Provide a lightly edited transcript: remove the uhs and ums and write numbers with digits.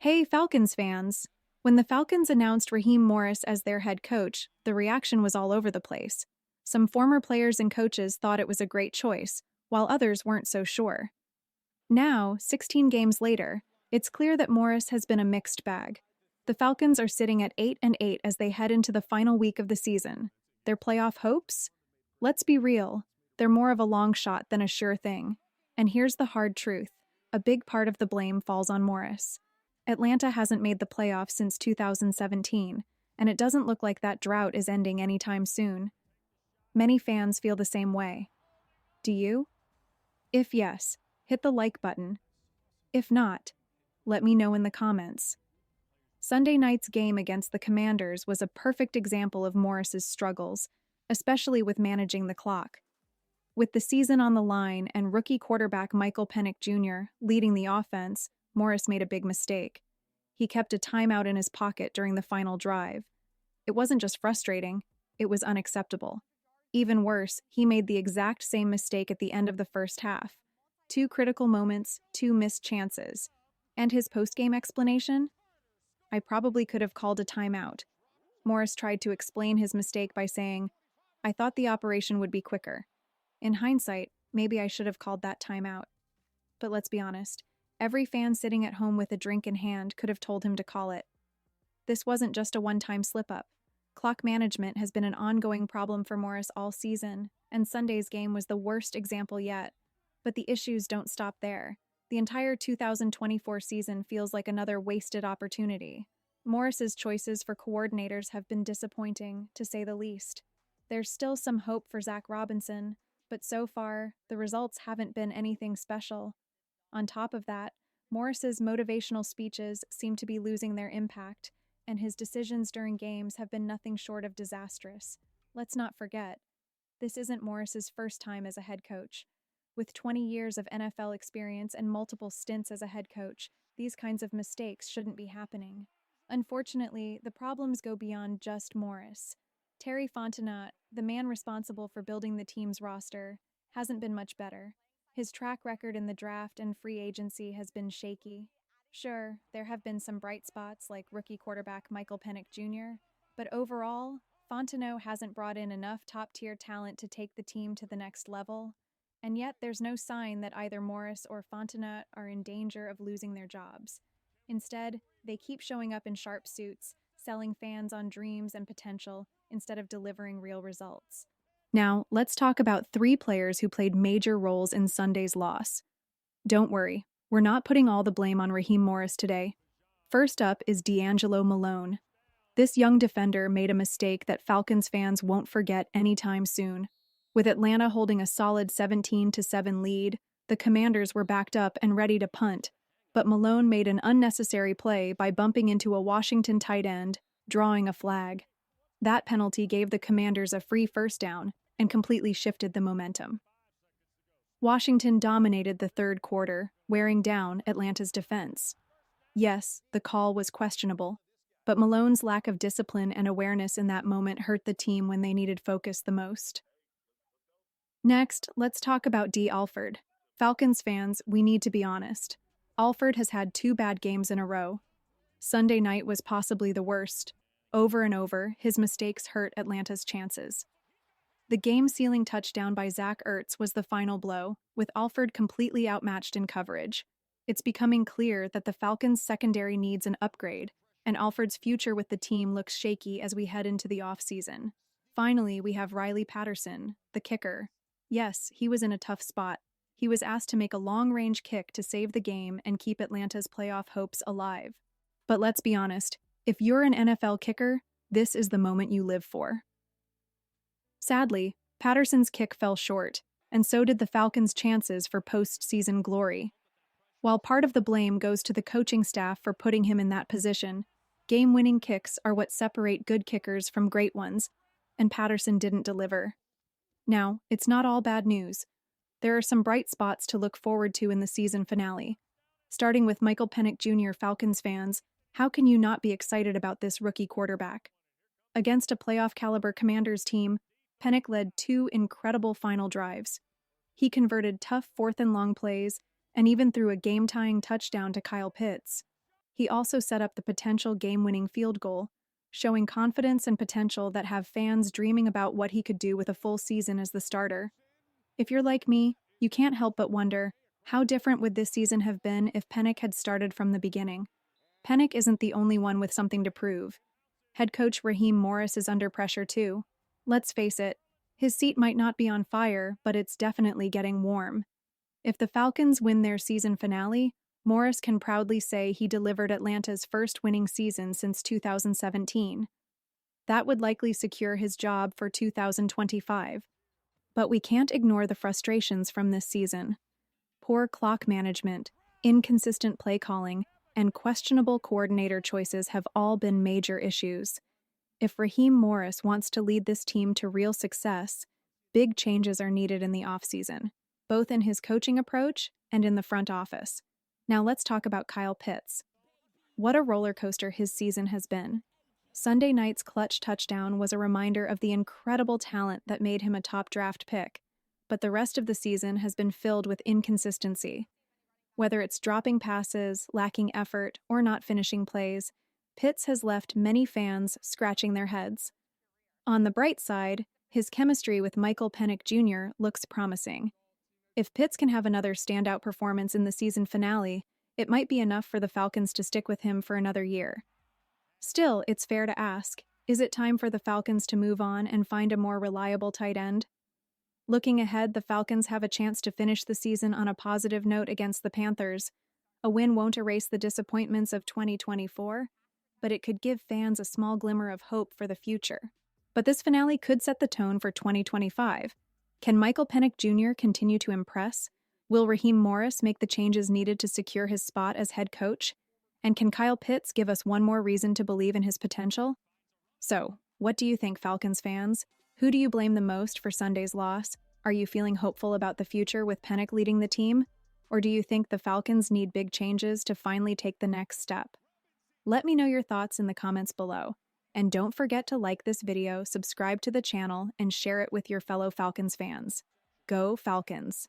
Hey, Falcons fans! When the Falcons announced Raheem Morris as their head coach, the reaction was all over the place. Some former players and coaches thought it was a great choice, while others weren't so sure. Now, 16 games later, it's clear that Morris has been a mixed bag. The Falcons are sitting at 8-8 as they head into the final week of the season. Their playoff hopes? Let's be real, they're more of a long shot than a sure thing. And here's the hard truth: a big part of the blame falls on Morris. Atlanta hasn't made the playoffs since 2017, and it doesn't look like that drought is ending anytime soon. Many fans feel the same way. Do you? If yes, hit the like button. If not, let me know in the comments. Sunday night's game against the Commanders was a perfect example of Morris's struggles, especially with managing the clock. With the season on the line and rookie quarterback Michael Penn Jr. leading the offense, Morris made a big mistake. He kept a timeout in his pocket during the final drive. It wasn't just frustrating, it was unacceptable. Even worse, he made the exact same mistake at the end of the first half. Two critical moments, two missed chances. And his post-game explanation? "I probably could have called a timeout." Morris tried to explain his mistake by saying, "I thought the operation would be quicker. In hindsight, maybe I should have called that timeout." But let's be honest, every fan sitting at home with a drink in hand could have told him to call it. This wasn't just a one-time slip-up. Clock management has been an ongoing problem for Morris all season, and Sunday's game was the worst example yet. But the issues don't stop there. The entire 2024 season feels like another wasted opportunity. Morris's choices for coordinators have been disappointing, to say the least. There's still some hope for Zach Robinson, but so far, the results haven't been anything special. On top of that, Morris's motivational speeches seem to be losing their impact, and his decisions during games have been nothing short of disastrous. Let's not forget, this isn't Morris's first time as a head coach. With 20 years of NFL experience and multiple stints as a head coach, these kinds of mistakes shouldn't be happening. Unfortunately, the problems go beyond just Morris. Terry Fontenot, the man responsible for building the team's roster, hasn't been much better. His track record in the draft and free agency has been shaky. Sure, there have been some bright spots like rookie quarterback Michael Penn Jr., but overall, Fontenot hasn't brought in enough top-tier talent to take the team to the next level. And yet there's no sign that either Morris or Fontenot are in danger of losing their jobs. Instead, they keep showing up in sharp suits, selling fans on dreams and potential instead of delivering real results. Now, let's talk about three players who played major roles in Sunday's loss. Don't worry, we're not putting all the blame on Raheem Morris today. First up is DAngelo Malone. This young defender made a mistake that Falcons fans won't forget anytime soon. With Atlanta holding a solid 17-7 lead, the Commanders were backed up and ready to punt, but Malone made an unnecessary play by bumping into a Washington tight end, drawing a flag. That penalty gave the Commanders a free first down and completely shifted the momentum. Washington dominated the third quarter, wearing down Atlanta's defense. Yes, the call was questionable, but Malone's lack of discipline and awareness in that moment hurt the team when they needed focus the most. Next, let's talk about Alford. Falcons fans, we need to be honest. Alford has had two bad games in a row. Sunday night was possibly the worst. Over and over, his mistakes hurt Atlanta's chances. The game-sealing touchdown by Zach Ertz was the final blow, with Alford completely outmatched in coverage. It's becoming clear that the Falcons' secondary needs an upgrade, and Alford's future with the team looks shaky as we head into the offseason. Finally, we have Riley Patterson, the kicker. Yes, he was in a tough spot. He was asked to make a long-range kick to save the game and keep Atlanta's playoff hopes alive. But let's be honest, if you're an NFL kicker, this is the moment you live for. Sadly, Patterson's kick fell short, and so did the Falcons' chances for postseason glory. While part of the blame goes to the coaching staff for putting him in that position, game-winning kicks are what separate good kickers from great ones, and Patterson didn't deliver. Now, it's not all bad news. There are some bright spots to look forward to in the season finale. Starting with Michael Penn Jr. Falcons fans, how can you not be excited about this rookie quarterback? Against a playoff-caliber Commanders team, Penn led two incredible final drives. He converted tough fourth-and-long plays and even threw a game-tying touchdown to Kyle Pitts. He also set up the potential game-winning field goal, showing confidence and potential that have fans dreaming about what he could do with a full season as the starter. If you're like me, you can't help but wonder, how different would this season have been if Pennick had started from the beginning? Pennick isn't the only one with something to prove. Head coach Raheem Morris is under pressure too. Let's face it, his seat might not be on fire, but it's definitely getting warm. If the Falcons win their season finale, Morris can proudly say he delivered Atlanta's first winning season since 2017. That would likely secure his job for 2025. But we can't ignore the frustrations from this season. Poor clock management, inconsistent play calling, and questionable coordinator choices have all been major issues. If Raheem Morris wants to lead this team to real success, big changes are needed in the offseason, both in his coaching approach and in the front office. Now let's talk about Kyle Pitts. What a roller coaster his season has been. Sunday night's clutch touchdown was a reminder of the incredible talent that made him a top draft pick, but the rest of the season has been filled with inconsistency. Whether it's dropping passes, lacking effort, or not finishing plays, Pitts has left many fans scratching their heads. On the bright side, his chemistry with Michael Pennick Jr. looks promising. If Pitts can have another standout performance in the season finale, it might be enough for the Falcons to stick with him for another year. Still, it's fair to ask, is it time for the Falcons to move on and find a more reliable tight end? Looking ahead, the Falcons have a chance to finish the season on a positive note against the Panthers. A win won't erase the disappointments of 2024, but it could give fans a small glimmer of hope for the future. But this finale could set the tone for 2025. Can Michael Pennick Jr. continue to impress? Will Raheem Morris make the changes needed to secure his spot as head coach? And can Kyle Pitts give us one more reason to believe in his potential? So, what do you think, Falcons fans? Who do you blame the most for Sunday's loss? Are you feeling hopeful about the future with Pennick leading the team? Or do you think the Falcons need big changes to finally take the next step? Let me know your thoughts in the comments below. And don't forget to like this video, subscribe to the channel, and share it with your fellow Falcons fans. Go Falcons!